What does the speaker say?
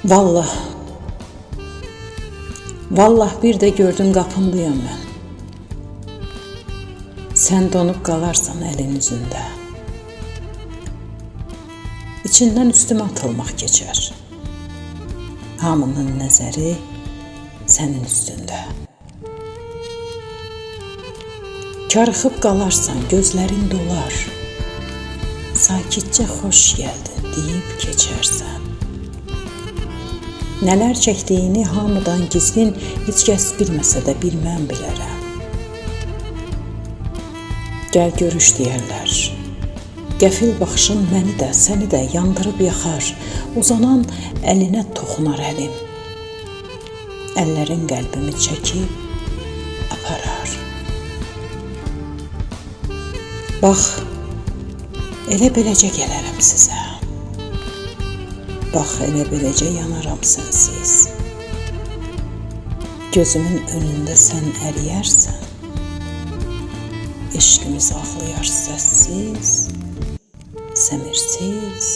Vallah, vallah bir de gördün qapındayam mən. Sən donub qalarsan əlin üzündə. İçindən üstümə atılmaq keçər. Hamının nəzəri sənin üstündə. Karıxıb qalarsan, gözlərin dolar. Sakitcə xoş gəldin deyib keçərsən. Nələr çəkdiyini hamıdan gizlin, heç kəs bilməsə də bilməm bilərəm. Gəl görüş deyərlər. Qəfil baxışın məni də, səni də yandırıb yaxar. Uzanan əlinə toxunar əlim. Əllərin qəlbimi çəkib aparar. Bax, elə beləcə gələrəm sizə. Bax, elə beləcə yanaram sənsiz. Gözümün önündə sən əriyərsən. Eşqimiz ağlayar səssiz, səmirsiz.